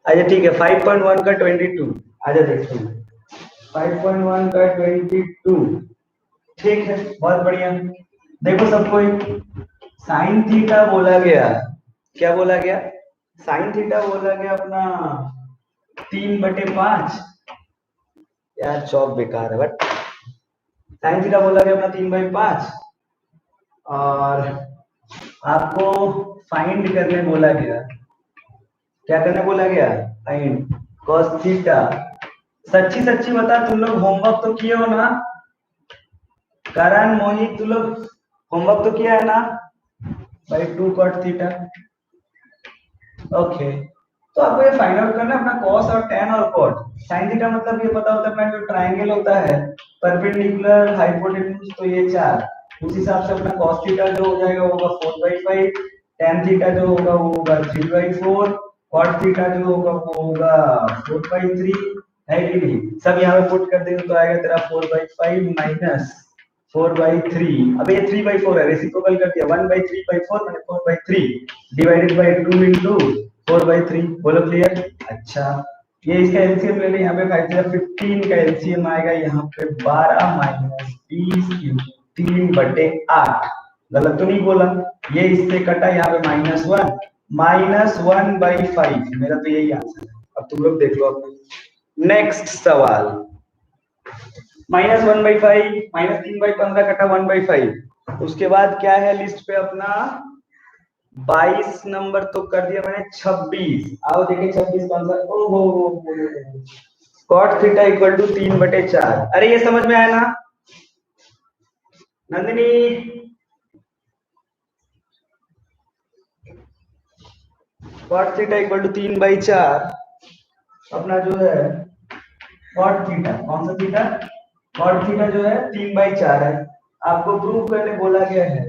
अच्छा ठीक है, 5.1 का 22। आजा देखते हैं 5.1 का 22। ठीक है, बहुत बढ़िया। देखो सब कोई, साइन थीटा बोला गया, क्या बोला गया? साइन थीटा बोला गया अपना 3/5। यार चौक बेकार है, बट साइन थीटा बोला गया अपना 3/5। और आपको फाइंड करने बोला गया, क्या करने बोला गया? Find cos theta. सच्ची सच्ची बता, तुम लोग होमवर्क तो किए हो ना? करण, मोहित, तुम लोग होमवर्क तो किया है ना? भाई 2 कॉट थीटा। ओके, तो आपको ये फाइंड आउट करना है अपना कॉस और टेन और कॉट। साइन थीटा मतलब ये पता होता है अपना, जो ट्रायंगल होता है परपेंडिकुलर हाइपोटेन्यूज, तो ये 4। उस हिसाब से अपना कॉस थीटा जो हो जाएगा वो होगा 4/5, टेन थीटा जो होगा वो होगा 3/4, कॉट थीटा जो होगा वो होगा 4/3। है कि नहीं? सब यहाँ पे पुट कर देंगे तो आएगा तेरा 4/5 माइनस 4/3। अब ये 3/4 है, रेसिप्रोकल कर दिया, 1/3/4 मैंने 4/3 डिवाइडेड बाई 2 इंटू 4/3। बोलो क्लियर? अच्छा, ये इसका एलसीएम ले ले, यहाँ पे 5 का एलसीएम आएगा यहाँ पे 12 माइनस 20 इंटू 3/8। गलत तो नहीं बोला? ये इससे कटा, यहाँ पे -1/5। मेरा तो यही आंसर है। अब तुम लोग देख लो अपना नेक्स्ट सवाल। -1/5, -3/15 कटा 1/5। उसके बाद क्या है लिस्ट पे अपना? 22 नंबर तो कर दिया मैंने, 26। आओ देखें 26 कौन सा। ओहो, कॉट थीटा इक्वल टू 3/4। अरे ये समझ में आया ना Nandini? Cot theta equal to 3/4 अपना जो है कॉट थीटा, कौन सा थीटा? कॉट थीटा जो है 3/4 है। आपको प्रूव करने बोला गया है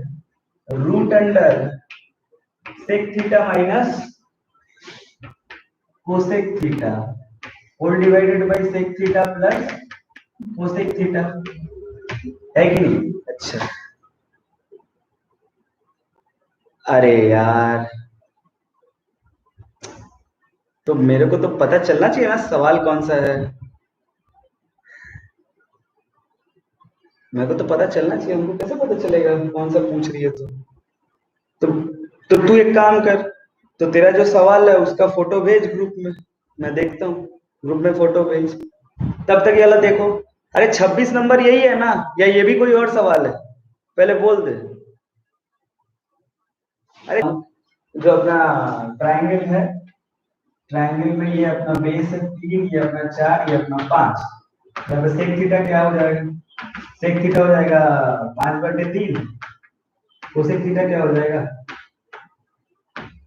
root under sec theta minus cosec theta whole divided by sec theta plus cosec theta. है कि नहीं? अच्छा, अरे यार, तो मेरे को तो पता चलना चाहिए ना सवाल कौन सा है। मेरे को तो पता चलना चाहिए, हमको कैसे पता चलेगा कौन सा पूछ रही है? तो तो तू एक काम कर, तो तेरा जो सवाल है उसका फोटो भेज ग्रुप में, मैं देखता हूँ। ग्रुप में फोटो भेज, तब तक ये वाला देखो। अरे 26 नंबर यही है ना, या ये भी कोई और सवाल है? पहले बोल दे। अरे जो अपना ट्रायंगल है, ट्रायंगल में ये अपना बेस है 3, ये अपना 4, ये अपना 5। यहाँ पे सेक थीटा क्या हो जाएगा? सेक थीटा हो जाएगा 5/3। कोसेक थीटा क्या हो जाएगा?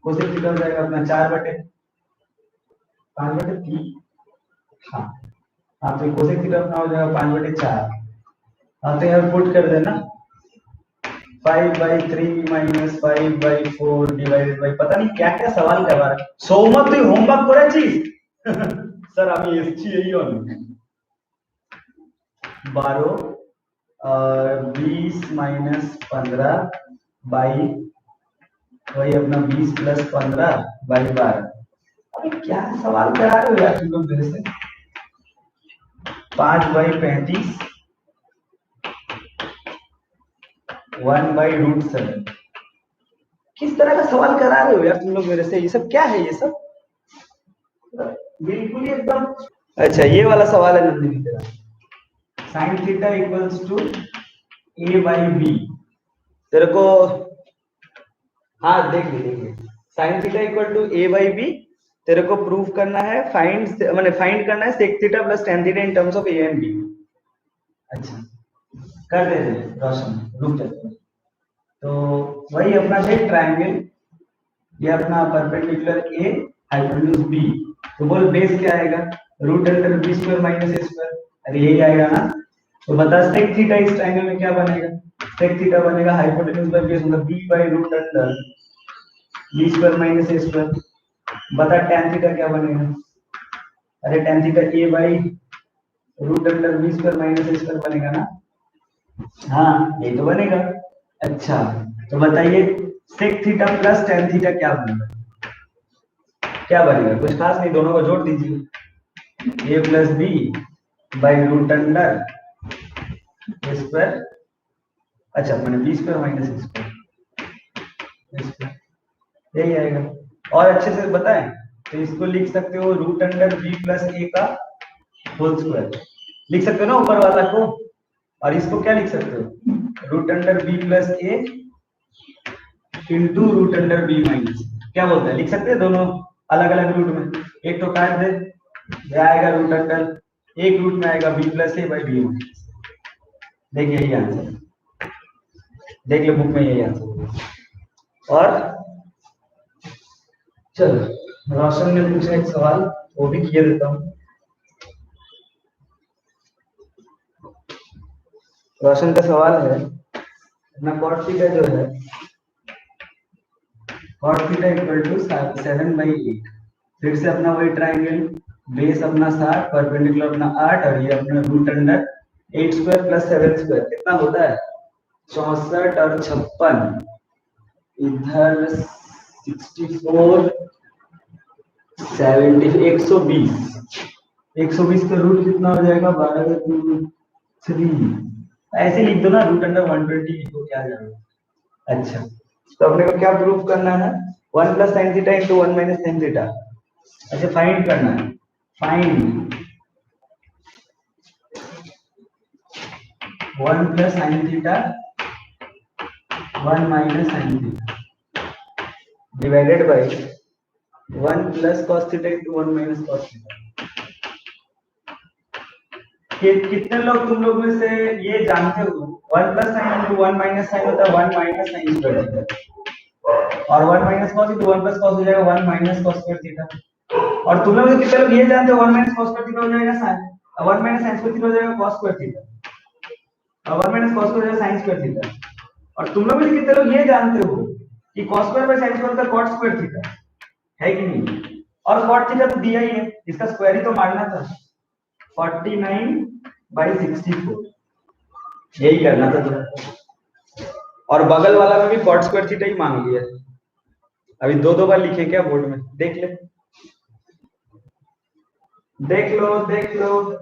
कोसेक थीटा हो जाएगा अपना 4/5/3। हाँ, हाँ, तो कोसेक थीटा अपना हो जाएगा 5/4। हाँ, तो यहाँ पुट कर देना 5/3 माइनस 5/4 डिवाइडेड बाई, पता नहीं क्या क्या सवाल करवा रहा है। সৌমক তুই হোমওয়ার্ক করেছিস? স্যার আমি এসছি এই অনেক। 12 और 20 माइनस 15 बाई वही अपना 20 प्लस 15 बाई 12। अरे क्या सवाल करा रहे हो यार तुम लोग मेरे से? 5/35 1/√7। किस तरह का सवाल करा रहे हो यार तुम लोग मेरे से? ये सब क्या है ये सब? बिल्कुल ही एकदम। अच्छा, ये वाला सवाल है नंदिनी तेरा, sine theta equals to a/b। तेरे को, हाँ देख ले देख ले, sine theta equal to a/b। तेरे को प्रूफ करना है, फाइंड मैंने फाइंड करना है sec theta plus tan theta in terms of a and b। अच्छा, कर दे रोशन, रुक जा। तो वही अपना है ट्रायंगल, ये अपना परपेंडिकुलर ए हाइपोटेन्यूज बी। तो बोल बेस क्या आएगा? Root under B square minus A square. अरे यही आएगा ना? तो बता सेक थीटा इस ट्रायंगल में क्या बनेगा? सेक थीटा बनेगा हाइपोटेन्यूज बाय बेस, मतलब B by root under B square minus A square. बता tan थीटा क्या बनेगा? अरे tan theta A by root under B square minus A square बनेगा ना? हाँ, ये तो बनेगा। अच्छा, तो बताइए sec theta plus tan theta क्या बनेगा? क्या बनेगा? कुछ खास नहीं, दोनों को जोड़ दीजिए। A plus B by root under square, अच्छा मैंने बी स्क्वायर माइनस स्क्वायर, यही आएगा। और अच्छे से बताएं तो इसको लिख सकते हो रूट अंडर बी प्लस ए का होल स्क्वायर, लिख सकते हो ना ऊपर वाला को। और इसको क्या लिख सकते हो? Root under B plus A into root under B minus, क्या बोलते हैं? लिख सकते हैं दोनों अलग अलग रूट में। एक तो काट दे, यह आएगा रूट अंडर, एक रूट में आएगा B plus A by B minus. देखिए यही आंसर, देख लो बुक में यही आंसर। और चलो रोशन ने पूछा एक सवाल, वो भी किए देता हूँ। रोशन का सवाल है अपना कॉट थीटा जो है, कॉट थीटा इक्वल टू 7/8। फिर से अपना वही ट्राइंगल, बेस अपना 60, परपेंडिकुलर अपना 8, और ये अपना root under 8 square plus 7 square कितना होता है? 64 और 56, इधर 64 70 120 का रूट कितना हो जाएगा? 12/3। ऐसे लिख दो ना, रूट अंडर 120 लिखो, क्या जाएगा। अच्छा तो अपने को क्या प्रूफ करना है? 1 plus sine theta into 1 minus sine theta. अच्छा फाइंड करना है, find 1 plus sine theta 1 minus sine theta divided by 1 plus cos theta into 1 minus cos theta. कितने लोग तुम लोग में से ये जानते हो 1 plus sine into 1 minus sine होता है 1 माइनस साइन स्क्वायर थीटा, और 1 minus cos into 1 plus cos हो जाएगा 1 माइनस कॉस स्क्वायर थीटा। और तुम लोग में से कितने लोग ये जानते हो 1 माइनस कॉस स्क्वायर थीटा हो जाएगा sine, 1 minus sine square theta हो जाएगा कॉस स्क्वायर थीटा, और 1 माइनस कॉस स्क्वायर हो जाएगा साइन स्क्वायर थीटा। और तुम लोग में से कितने लोग ये जानते हो कि cos square by sine square का कॉट स्क्वायर थीटा है कि नहीं? और कॉट थीटा तो दिया ही है, इसका स्क्वायर ही तो मारना था, 49/64, यही करना था तुम्हें। और बगल वाला में भी कॉट स्क्वायर थीटा ही मांग लिया। अभी दो दो बार लिखे क्या बोर्ड में? देख ले, देख लो देख लो।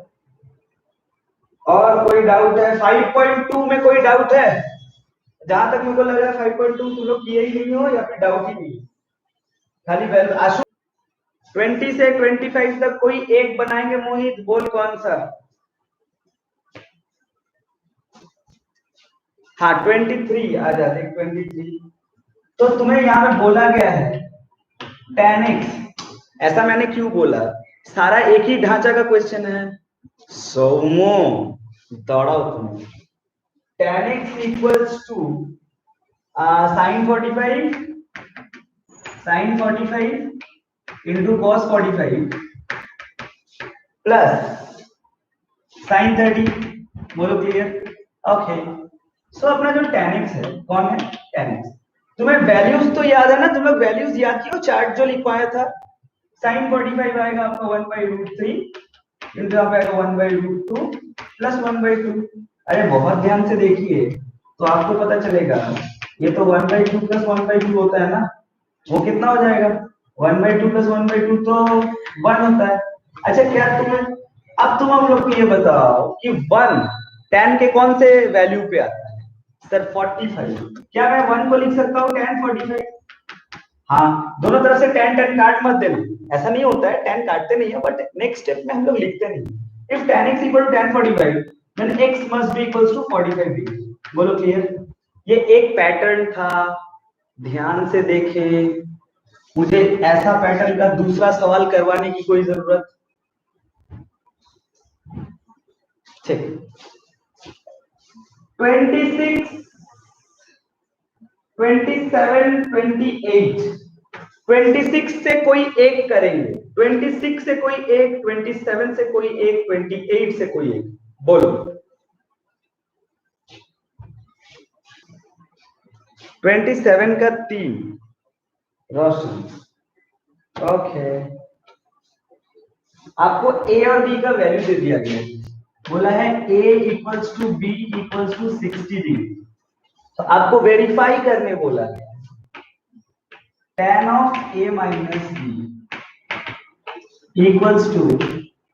और कोई डाउट है? 5.2 में कोई डाउट है? जहां तक मुझे लग रहा है 5.2 तुम लोग किए ही नहीं हो, या फिर डाउट ही नहीं, खाली वैल्यू। आशु 20 से 25 तक कोई एक बनाएंगे, मोहित बोल कौन सा? हाँ 23 आ जा, देख 23। तो तुम्हें यहाँ पे बोला गया है tan x, ऐसा मैंने क्यों बोला? सारा एक ही ढांचा का क्वेश्चन है, सोमो दौड़ाओ तुम। tan x equals to sin 45 into cos 45 plus sin 30, बोलो क्लियर? ओके सो अपना जो tan x है, कौन है tan x? तुम्हें वैल्यूज तो याद है ना? तुम लोग वैल्यूज याद किया, चार्ट जो लिखवाया था। sin 45 आएगा आपका 1/√3 इंटू आप आएगा 1/√2 प्लस 1/2। अरे बहुत ध्यान से देखिए तो आपको पता चलेगा, ये तो 1/2 प्लस 1/2 होता है ना, वो कितना हो जाएगा? 1/2 प्लस 1/2 तो 1 होता है। अच्छा क्या तुम्हें, अब तुम हम लोग को ये बताओ कि 1 tan के कौन से वैल्यू पे आता है? सर 45। क्या मैं 1 को लिख सकता हूँ tan 45? हाँ, दोनों तरफ से tan tan काट मत देना, ऐसा नहीं होता है, tan काटते नहीं है, बट नेक्स्ट स्टेप में हम लोग लिखते नहीं। If tan x equal to tan 45 then x must be equals to 45 degree. बोलो क्लियर? ये एक पैटर्न था, ध्यान से देखें, मुझे ऐसा पैटर्न का दूसरा सवाल करवाने की कोई जरूरत, ठीक। 26 27 28, 26 से कोई एक करेंगे, 26 से कोई एक, 27 से कोई एक, 28 से कोई एक, बोलो। 27 का 3 रोशन, ओके। आपको ए और बी का वैल्यू दे दिया गया है, बोला है a equals to B equals to 60 degree, तो आपको वेरीफाई करने बोला है tan of a minus B equals to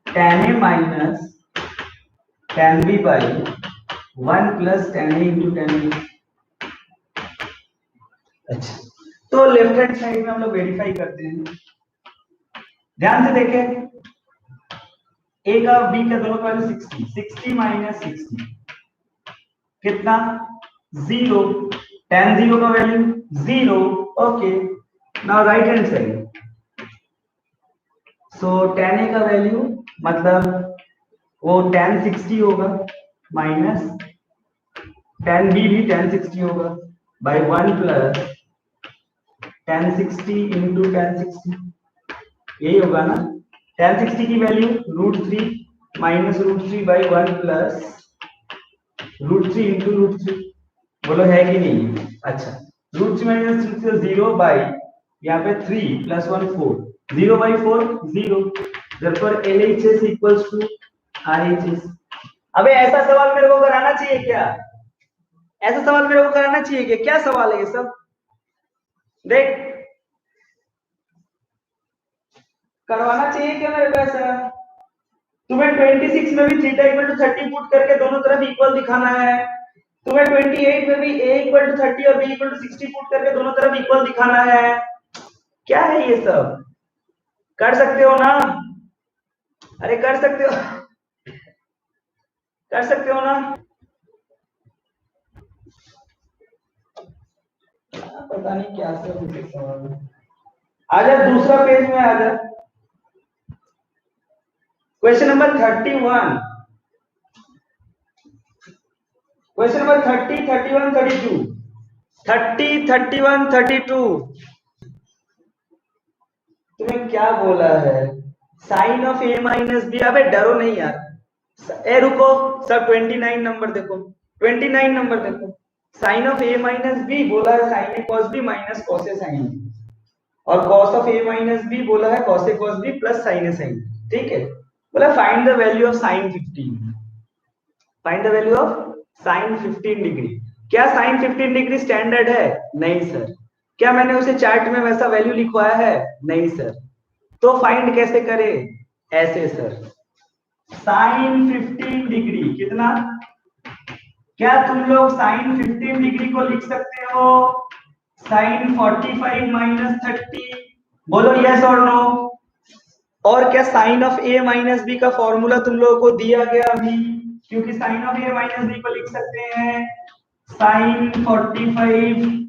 tan a minus tan b by 1 plus tan a into tan b। अच्छा, तो लेफ्ट हैंड साइड में हम लोग वेरीफाई करते हैं। ध्यान से देखें, a का b का दोनों का वैल्यू 60, 60 माइनस 60 कितना 0, tan 0 का value 0। Okay, now right hand side, so tan a का वैल्यू मतलब वो tan 60 होगा माइनस tan b भी tan 60 होगा by 1 plus tan 60 into tan 60, यही होगा ना। tan 60 की value √3 minus √3 by 1 plus √3 into √3, बोलो है कि नहीं। अच्छा, √3 माइनस 0 बाई यहाँ पे 3 plus 1 4, 0 by 4 0, therefore LHS equals to RHS। अबे ऐसा सवाल मेरे को कराना चाहिए क्या? ऐसा सवाल मेरे को कराना चाहिए क्या? क्या सवाल है ये सब? देख, करवाना चाहिए क्या मेरे को ऐसा? तुम्हें 26 में भी थीटा इक्वल टू 30 पुट करके दोनों तरफ इक्वल दिखाना है। तुम्हें 28 में भी a इक्वल टू 30 और b इक्वल टू 60 पुट करके दोनों तरफ इक्वल दिखाना है। क्या है ये सब? कर सकते हो ना? अरे कर सकते हो, कर सकते हो ना? पता नहीं क्या से सवाल। आजा दूसरा पेज में आजा, क्वेश्चन नंबर 31, क्वेश्चन नंबर 30, 31, 32, 30, 31, 32। तुम्हें क्या बोला है? Sine of a minus B. अबे डरो नहीं यार, ए रुको सर, 29 नंबर देखो, 29 नंबर देखो, sine of a minus B बोला है sine A cos B minus cos A sine B, और cos of a minus B बोला है cos A cos B plus sine A sine. ठीक है, बोला find the value of sine 15, find the value of sine 15 degree. क्या sine 15 degree standard है? नहीं sir. क्या मैंने उसे चार्ट में वैसा वैल्यू लिखवाया है? नहीं सर। तो फाइंड कैसे करें? ऐसे सर, साइन 15 डिग्री कितना? क्या तुम लोग साइन 15 डिग्री को लिख सकते हो साइन 45 माइनस 30? बोलो यस और नो। और क्या sine of a minus B का फॉर्मूला तुम लोगों को दिया गया अभी? क्योंकि sine of a minus B को लिख सकते हैं sine 45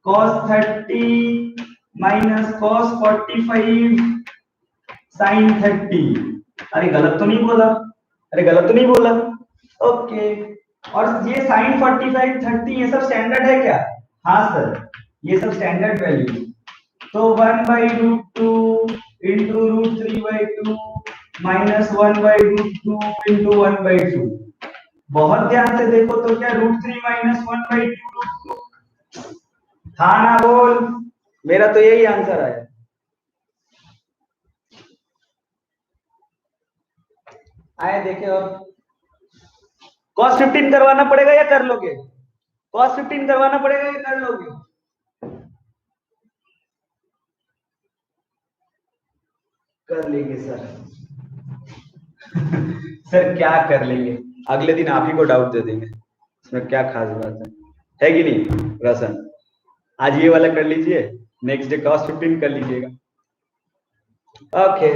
cos 30 minus cos 45 sine 30। अरे गलत तो नहीं बोला? अरे गलत तो नहीं बोला? ओके, और ये साइन 45 30 ये सब स्टैंडर्ड है क्या? हाँ सर, ये सब स्टैंडर्ड वैल्यू। तो 1/√2 इंटू √3/2 माइनस 1/√2 इंटू 1/2। बहुत ध्यान से देखो तो क्या √3 माइनस 1/2 √2? हाँ ना बोल, मेरा तो यही आंसर आया। आए देखे, और cos 15 करवाना पड़ेगा या कर लोगे? cos 15 करवाना पड़ेगा या कर लोगे? कर लेंगे सर। सर क्या कर लेंगे, अगले दिन आप ही को डाउट दे देंगे, इसमें क्या खास बात है कि नहीं रसन? आज ये वाला कर लीजिए, नेक्स्ट डे cos 15 कर लीजिएगा। ओके,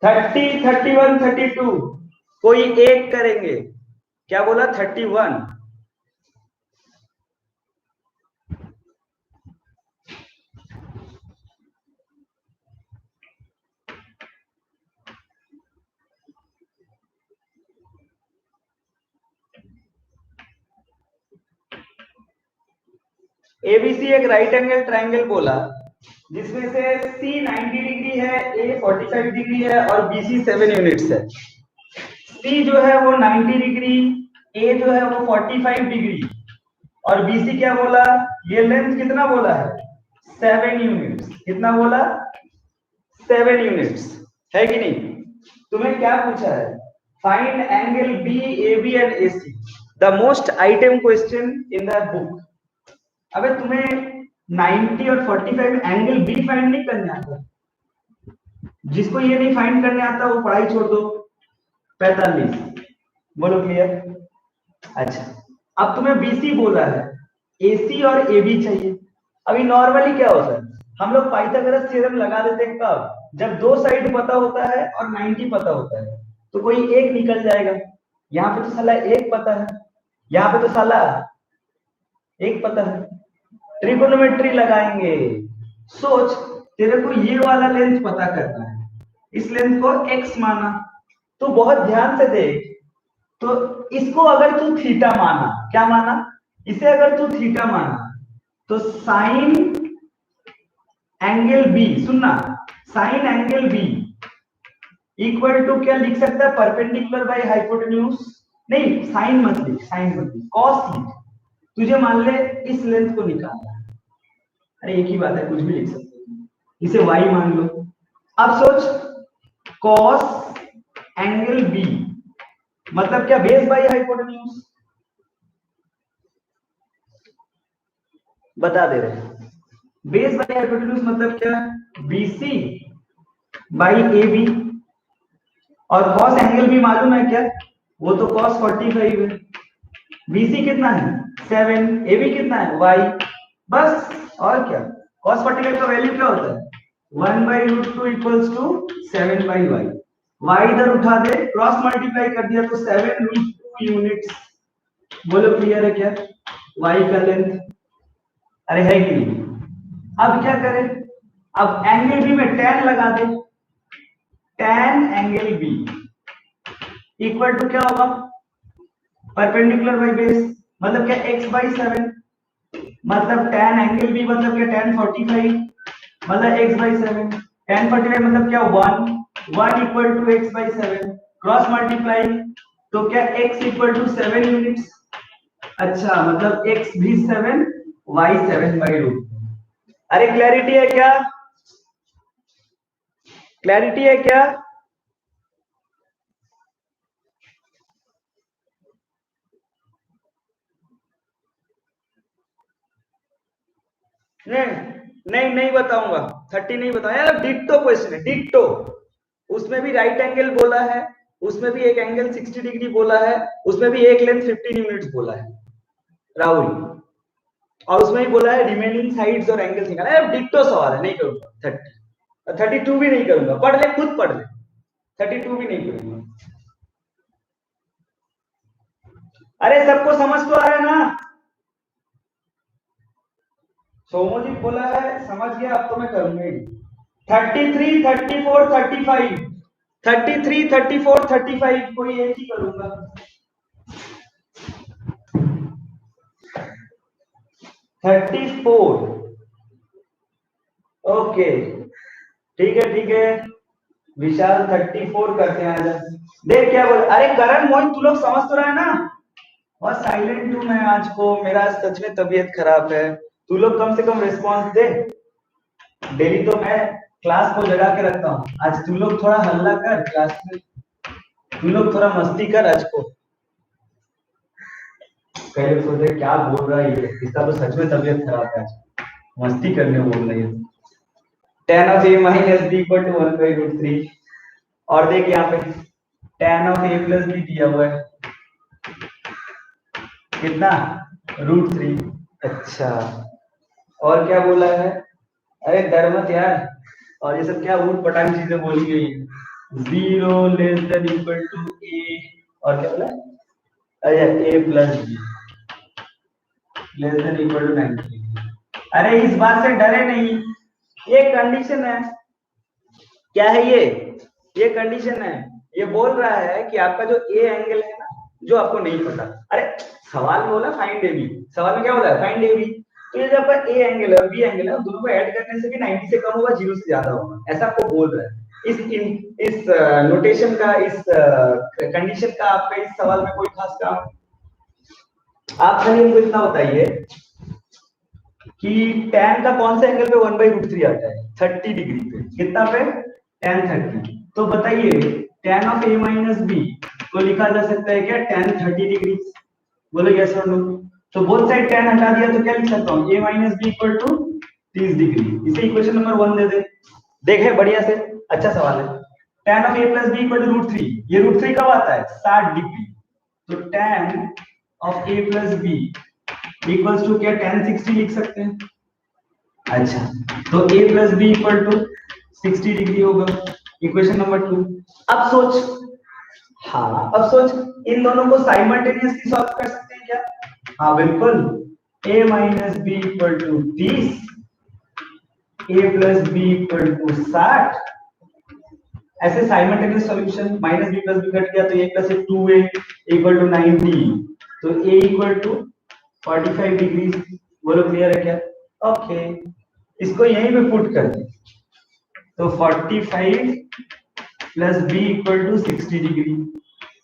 30, 31, 32 कोई एक करेंगे? क्या बोला? 31। एबीसी एक राइट एंगल ट्राइंगल बोला, जिसमें से सी 90 डिग्री है, ए 45 डिग्री है और बीसी 7 यूनिट्स है। सी जो है वो 90 डिग्री, ए जो है वो 45 डिग्री, और बीसी क्या बोला? ये लेंथ कितना बोला है? 7 यूनिट्स। कितना बोला? 7 यूनिट्स, है कि नहीं? तुम्हें क्या पूछा है? Find angle B A B and A C, the most item question in the book. अबे तुम्हें 90 और 45 एंगल बी फाइंड नहीं करना है? जिसको ये नहीं फाइंड करने आता वो पढ़ाई छोड़ दो। 45, बोलो क्लियर। अच्छा, अब तुम्हें बीसी बोला है, एसी और एबी चाहिए। अभी नॉर्मली क्या होता है, हम लोग पाइथागोरस थ्योरम लगा देते हैं कब, जब दो साइड पता होता है और 90 पता होता है, तो कोई एक निकल जाएगा। यहाँ पे तो साला एक पता है, यहाँ पे तो साला एक पता है, ट्रिगोनोमेट्री लगाएंगे। सोच, तेरे को ये वाला लेंथ पता करना है, इस लेंथ को x माना, तो बहुत ध्यान से देख। तो इसको अगर तू थीटा माना, क्या माना, इसे अगर तू थीटा माना, तो साइन एंगल बी, सुनना, sine angle B equal to क्या लिख सकता है, परपेंडिकुलर बाय हाइपोटेन्यूज। नहीं, साइन मत लिख, साइन मत लिख, कॉस लिख। तुझे मान ले इस लेंथ को निकालना है, अरे एक ही बात है, कुछ भी लिख सकते हो, इसे y मान लो। अब सोच, cos एंगल b मतलब क्या, बेस बाय हाइपोटेन्यूज, बता दे रहे हैं। बेस बाय हाइपोटेन्यूज मतलब क्या, BC बाई AB। और cos एंगल b मालूम है क्या, वो तो cos 45 है। BC कितना है 7, AB कितना है y, बस। और क्या, cos 45 का वैल्यू क्या होता है, 1/√2 इक्वल्स टू 7/y। y इधर उठा दे, क्रॉस मल्टीप्लाई कर दिया तो 7√2 यूनिट्स। बोलो क्लियर है क्या, y का लेंथ, अरे है कि नहीं। अब क्या करें, अब एंगल बी में tan लगा दे, tan angle B equal to क्या होगा, परपेंडिकुलर बाई बेस, मतलब क्या x/7, मतलब tan एंगल बी मतलब क्या tan 45, मतलब x/7, tan 45 मतलब क्या 1 equal to x/7, cross multiply तो क्या x इक्वल टू 7 यूनिट्स। अच्छा, मतलब x भी 7, y 7/√। अरे क्लैरिटी है क्या, क्लैरिटी है क्या। नहीं बताऊंगा, 30 नहीं बताया, डिट्टो क्वेश्चन है, डिट्टो। उसमें भी राइट एंगल बोला है, उसमें भी एक एंगल 60 डिग्री बोला है, उसमें भी एक लेंथ 15 यूनिट्स बोला है राहुल, और उसमें ही बोला है रिमेनिंग साइड्स और एंगल्स निकालना है। डिट्टो सवाल है, नहीं करूंगा 32 भी नहीं करूंगा, पढ़ ले, खुद पढ़ ले, 32 भी नहीं करूंगा। अरे सबको समझ तो आ रहा है ना, सोमोजी बोला है, समझ गया, अब तो मैं करूंगा ही। 33, 34, 35, 33, 34, 35 कोई एक ही करूंगा। 34, ओके, ठीक है, विशाल 34 करते हैं आज। देख क्या बोल, अरे करण मोहित तू लोग समझ तो रहा है ना, बहुत साइलेंट हूं मैं आज को, मेरा सच में तबीयत खराब है, तू लोग कम से कम रिस्पॉन्स दे। डेली तो मैं क्लास को जगा के रखता हूँ, आज तू लोग थोड़ा हल्ला कर क्लास में, तू लोग थोड़ा मस्ती कर आज को। कई लोग सोच रहे क्या बोल रहा है ये, इसका तो सच में तबीयत खराब है आज, मस्ती करने बोल रही है। tan of a minus b equal to 1/√3। और देख यहाँ पे tan of a plus b दिया हुआ है, कितना, √3। अच्छा, और क्या बोला है, अरे डर मत यार, और ये सब क्या ऊट पटांग चीजें बोली गई है, 0 < a, और क्या बोला, अरे a प्लस b < 90। अरे इस बात से डरे नहीं, ये कंडीशन है, क्या है ये कंडीशन है, ये बोल रहा है कि आपका जो ए एंगल है ना, जो आपको नहीं पता, अरे सवाल में बोला फाइंड ए बी, सवाल में क्या बोला है फाइंड ए बी, तो ये जो आपका ए एंगल है बी एंगल है, दोनों को ऐड करने से भी 90 से कम होगा, 0 से ज्यादा होगा, ऐसा आपको बोल रहा है। इस नोटेशन का, इस कंडीशन का आपका इस सवाल में कोई खास काम, आप खाली हमको इतना बताइए कि tan का कौन से एंगल पे 1/√3 आता है, 30 डिग्री पे, कितना पे, tan 30। तो बताइए tan of a minus B को लिखा जा सकता है क्या, tan 30 डिग्री, बोलो यस और नो। तो बोथ साइड tan हटा दिया तो क्या लिख सकता हूँ, a minus B equal to 30 degree, इसे इक्वेशन नंबर 1 दे दे। देखे बढ़िया से, अच्छा सवाल है। tan of a plus B equal to √3, ये √3 कब आता है? 60 डिग्री। तो tan of a plus B equals to क्या tan 60 लिख सकते हैं? अच्छा, तो a plus B equal to 60 degree होगा, इक्वेशन नंबर 2। अब सोच, हाँ अब सोच, इन दोनों को साइमल्टेनियसली सॉल्व कर सकते हैं क्या? हाँ बिल्कुल, a minus B equal to 30, a plus B equal to 60। ऐसे simultaneous solution, minus B plus B cut गया तो a plus 2a equal to 90, तो a इक्वल टू 45 डिग्री। बोलो क्लियर है क्या? ओके, इसको यहीं पे पुट कर दे, तो 45 plus B equal to 60 degree.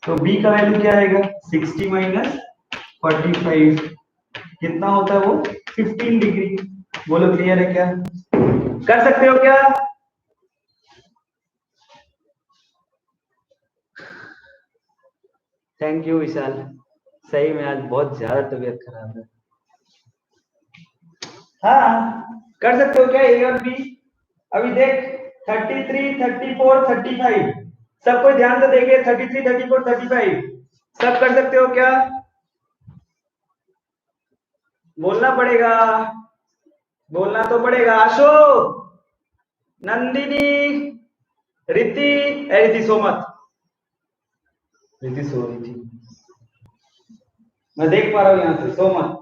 तो b का वैल्यू क्या आएगा? 60 माइनस 45 कितना होता है वो? 15 डिग्री। बोलो क्लियर है क्या? कर सकते हो क्या? थैंक यू विशाल, सही में आज बहुत ज्यादा तबीयत खराब है। हाँ कर सकते हो क्या ए और बी? अभी देख 33, 34, 35, सब कोई ध्यान से देखे, 33, 34, 35 सब कर सकते हो क्या? बोलना पड़ेगा, बोलना तो पड़ेगा। अशोक, नंदिनी, रिद्धि, रिद्धि सो मत, रिद्धि सो रही थी, मैं देख पा रहा हूं यहां से, सो मत।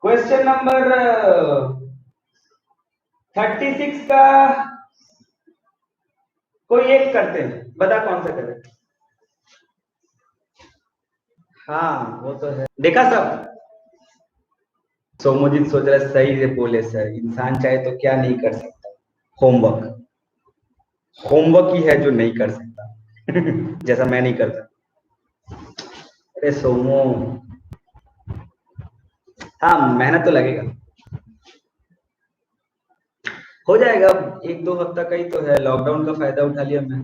क्वेश्चन नंबर 36 का कोई एक करते हैं, बता कौन सा करें? हाँ वो तो है, देखा सब। सोमोजीत सोच रहा है सही से बोले सर, इंसान चाहे तो क्या नहीं कर सकता? होमवर्क, होमवर्क ही है जो नहीं कर सकता। जैसा मैं नहीं करता। अरे सोमो, हाँ मेहनत तो लगेगा, हो जाएगा। एक दो हफ्ता का ही तो है, लॉकडाउन का फायदा उठा लिया मैं।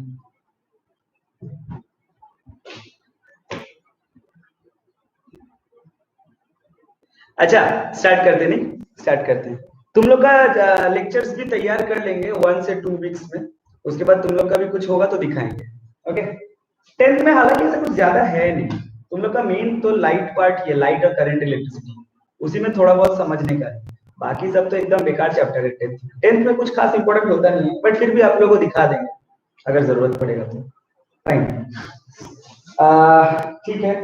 अच्छा स्टार्ट करते, नहीं स्टार्ट करते हैं। तुम लोग का लेक्चर्स भी तैयार कर लेंगे 1 से 2 वीक्स में, उसके बाद तुम लोग का भी कुछ होगा तो दिखाएंगे। ओके, 10th में हालांकि ऐसा कुछ ज्यादा है नहीं, तुम लोग का मेन तो लाइट पार्ट ही है, लाइट और करंट इलेक्ट्रिसिटी, उसी में थोड़ा बहुत समझने का है। बाकी सब तो एकदम बेकार चैप्टर है। 10th में कुछ खास इंपॉर्टेंट होता नहीं है, बट फिर भी आप लोगों को दिखा देंगे अगर जरूरत पड़ेगा तो। फाइन, ठीक है।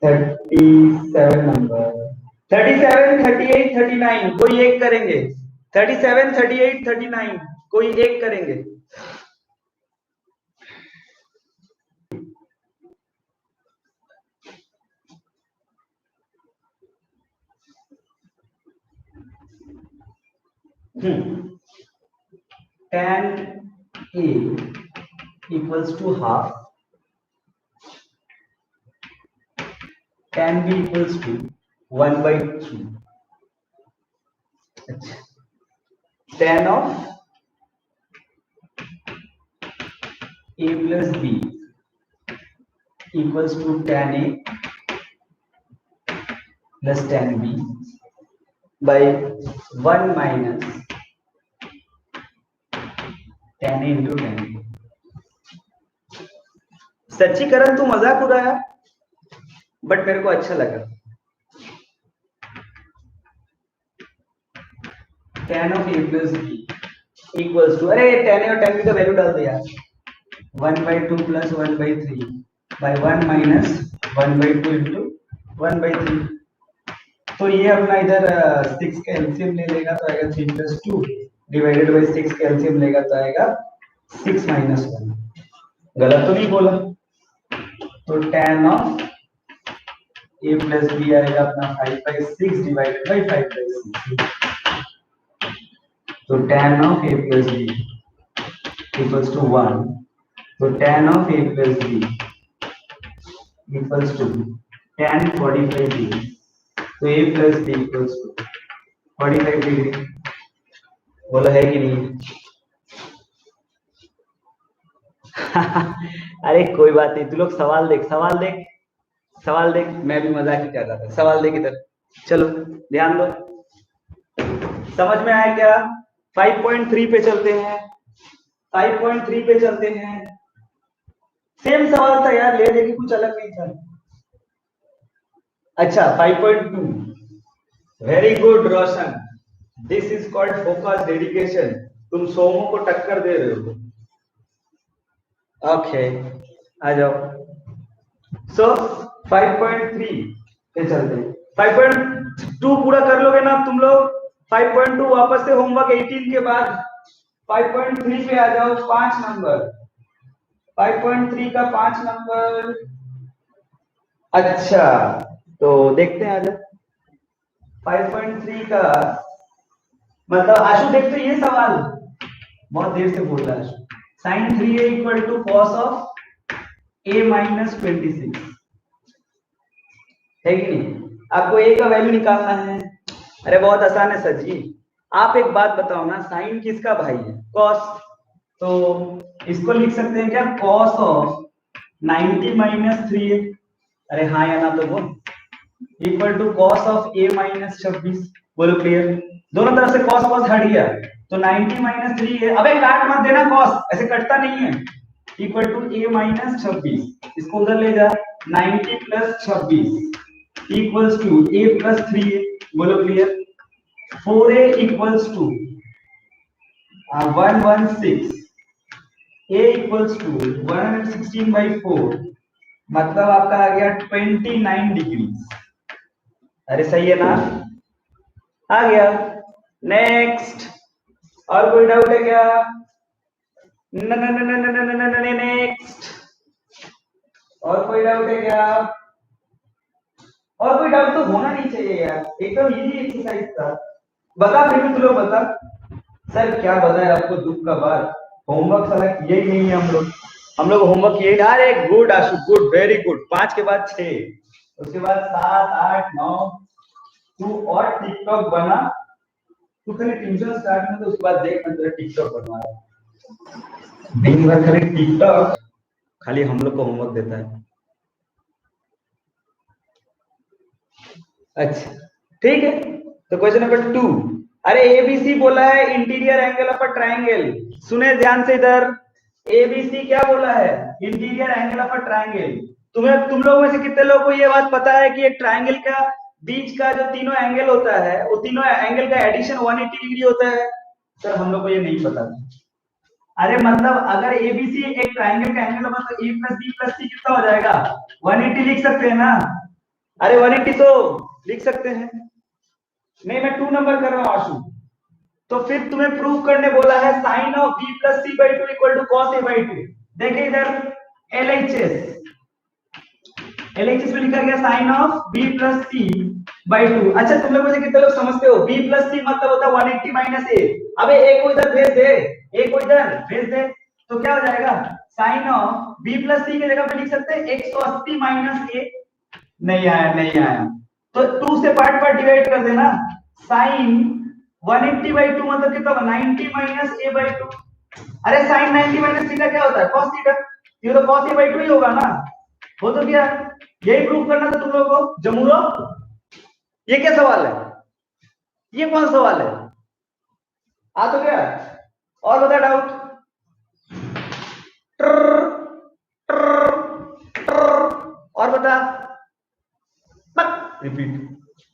37 नंबर, 37, 38, 39 कोई एक करेंगे? 37, 38, 39 कोई एक करेंगे? tan a equals to half, tan b equals to 1/3। अच्छा, tan of a plus b equals to tan a plus tan b by 1 minus tan a into tan b। सच्चीकरण तू मजाक उड़ाया, बट मेरे को अच्छा लगा। tan of a plus b equals to, अरे tan a और tan b का वैल्यू डाल दे यार, 1/2 plus 1/3 by 1 minus 1/2 into 1/3। तो ये अपना इधर 6 का एलसीएम ले लेगा तो आएगा 3 plus 2 डिवाइडेड बाई 6 का एलसीएम लेगा तो आएगा 6 minus 1। गलत तो नहीं बोला? तो tan of a plus b आएगा अपना 5/6 डिवाइडेड बाई 5/6। तो tan of a plus b equals to 1। तो tan of a plus b equals to tan 45 degree. तो a plus b equals to 45 degree. बोला है कि नहीं? अरे कोई बात नहीं, तू लोग सवाल देख, सवाल देख, सवाल देख, मैं भी मजाक ही कर रहा था। सवाल देख इधर, चलो ध्यान दो। समझ में आया क्या? 5.3 पे चलते हैं, 5.3 पे चलते हैं। सेम सवाल था यार, ले लेके कुछ अलग नहीं था। अच्छा 5.2, very good Roshan, this is called focus dedication. तुम सोमो को टक्कर दे रहे हो। ओके आ जाओ। सो 5.3 पे चलते हैं। 5.2 पूरा कर लोगे ना तुम लोग? 5.2 वापस से होमवर्क 18 के बाद 5.3 पे आ जाओ। 5 नंबर, 5.3 का 5 नंबर। अच्छा तो देखते हैं आज 5.3 का मतलब आशु देख तो ये सवाल बहुत देर से बोल रहा है Ashu. Sine 3a equal to cos of a minus 26 है कि नहीं? आपको a का वैल्यू निकालना है। अरे बहुत आसान है सर जी। आप एक बात बताओ ना, साइन किसका भाई है? कॉस। तो इसको लिख सकते हैं क्या? कॉस ऑफ 90 माइनस 3a। अरे हाँ या ना तो वो equal to cos of a minus 26। बोलो क्लियर? दोनों तरफ से कॉस कॉस हट गया तो 90 माइनस 3 है। अबे काट मत देना, कॉस ऐसे कटता नहीं है। इक्वल टू a माइनस 26, इसको उधर ले जा। 90 plus 26 equals to a plus 3a। बोलो clear? 4a equals to 116, a equals to 116/4, मतलब आपका आ गया 29 डिग्री। अरे सही है ना? आ गया। नेक्स्ट, और कोई डाउट है क्या? नेक्स्ट, और कोई डाउट है क्या? और कोई डाउट तो होना नहीं चाहिए यार, एकदम इजी एक्सरसाइज था। बता फिर भी, तू लोग बता। सर क्या बताए आपको दुख का बात, होमवर्क साला किए ही नहीं है हम लोग। हम लोग होमवर्क किए। अरे गुड आशु, गुड, वेरी गुड। 5 के बाद 6, उसके बाद 7 8 9। तू और टिकटॉक बना, तू खाली ट्यूशन स्टार्ट में तो उसके बाद देख मैं तेरा टिकटॉक बनवा रहा हूं। दिन भर खाली टिकटॉक, खाली हम लोग को होमवर्क देता है। अच्छा ठीक है, तो क्वेश्चन नंबर 2। अरे एबीसी बोला है interior angle of a triangle. सुने ध्यान से इधर, एबीसी क्या बोला है? Interior angle of a triangle. तुम लोगों में से कितने लोगों को ये बात पता है कि एक ट्रायंगल का बीच का जो तीनों एंगल होता है वो तीनों एंगल का एडिशन 180 डिग्री होता है? सर हम लोग को ये नहीं पता। अरे मतलब अगर एबीसी एक ट्रायंगल का एंगल होगा तो ए प्लस बी प्लस सी कितना हो जाएगा? 180 लिख सकते हैं ना? अरे 180 तो लिख सकते हैं। नहीं मैं 2 नंबर कर रहा हूं आशु। तो फिर तुम्हें प्रूव करने बोला है sine of B plus C by two equal to cos A by two. देखिए इधर एलएचएस, एलएचएस में लिखा गया sine of B plus C by two. अच्छा तुम लोग मुझे कितने लोग समझते हो बी प्लस सी मतलब होता है 180 माइनस ए। अबे ए को इधर भेज दे, ए को इधर भेज दे, तो क्या हो जाएगा? Sign of B plus C की जगह पे लिख सकते हैं 180 माइनस ए। नहीं आया, नहीं आया, तो 2 से पार्ट पार्ट डिवाइड कर देना। साइन 180/2 मतलब कितना होगा? 90 माइनस ए बाई टू। अरे साइन 90 माइनस थीटा क्या होता है? Cos theta. ये तो कॉस ए बाई टू ही होगा ना। हो तो क्या, यही प्रूव करना था तुम लोगों को जमूरो। ये क्या सवाल है? ये कौन सवाल है? आ तो गया। और बता डाउट। और बता, रिपीट।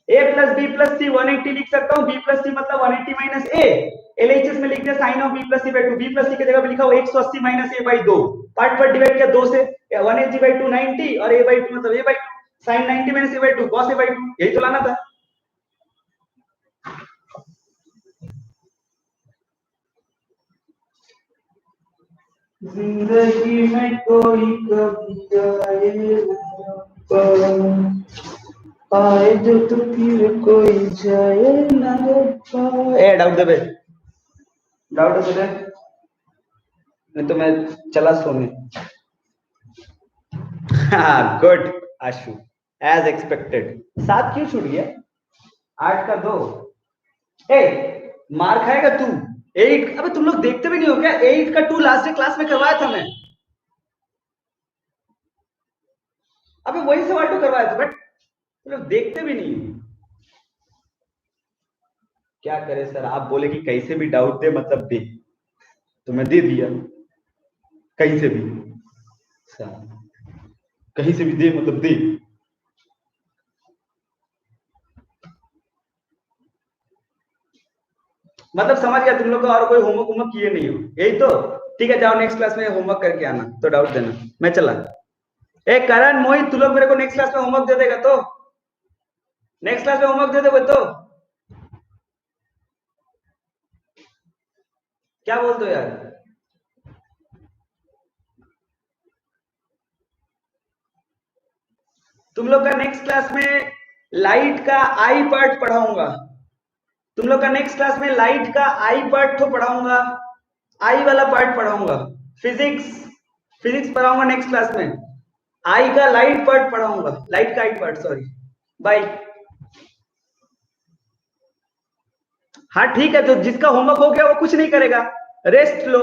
ए प्लस बी प्लस सी 180 लिख सकता हूँ। बी प्लस सी मतलब 180 माइनस ए। एलएचएस में लिख दिया sine of B plus C by two. B plus C की जगह पे लिखा हो 180 माइनस ए बाई 2। पार्ट पर डिवाइड किया 2 से, 180/2 90 और ए बाई 2 मतलब A by 2। Sine 90 minus A by 2 cos A by 2, यही तो लाना था। जिंदगी में कोई कभी आए जो तो फिर कोई जाए ना। A doubt they bay, doubt दे, नहीं तो मैं चला सोने। हाँ गुड आशु, एज एक्सपेक्टेड। 7 क्यों छूट गया? 8 का 2। ए मार खाएगा तू। 8, अबे तुम लोग देखते भी नहीं हो क्या? 8 का 2 लास्ट क्लास में करवाया था मैं। अबे वही सवाल तो करवाया था, बट तुम लोग देखते भी नहीं। क्या करे सर, आप बोले कि कैसे भी डाउट दे मतलब दे, तो मैं दे दिया कहीं से भी। सर कहीं से भी दे मतलब दे। मतलब समझ गया तुम लोग को, और कोई होमवर्क होमवर्क किए नहीं हो, यही तो। ठीक है, जाओ नेक्स्ट क्लास में होमवर्क करके आना, तो डाउट देना। मैं चला। ए करण, मोहित, तू लोग मेरे को नेक्स्ट क्लास में होमवर्क दे देगा तो? नेक्स्ट क्लास में होमवर्क दे दोगे तो? क्या बोलते हो यार? तुम लोग का नेक्स्ट क्लास में लाइट का आई पार्ट पढ़ाऊंगा। तुम लोग का नेक्स्ट क्लास में लाइट का आई पार्ट तो पढ़ाऊंगा, आई वाला पार्ट पढ़ाऊंगा। फिजिक्स, फिजिक्स पढ़ाऊंगा नेक्स्ट क्लास में। आई का लाइट पार्ट पढ़ाऊंगा, लाइट का आई पार्ट, सॉरी। बाय। हाँ ठीक है, तो जिसका होमवर्क हो गया वो कुछ नहीं करेगा, रेस्ट लो।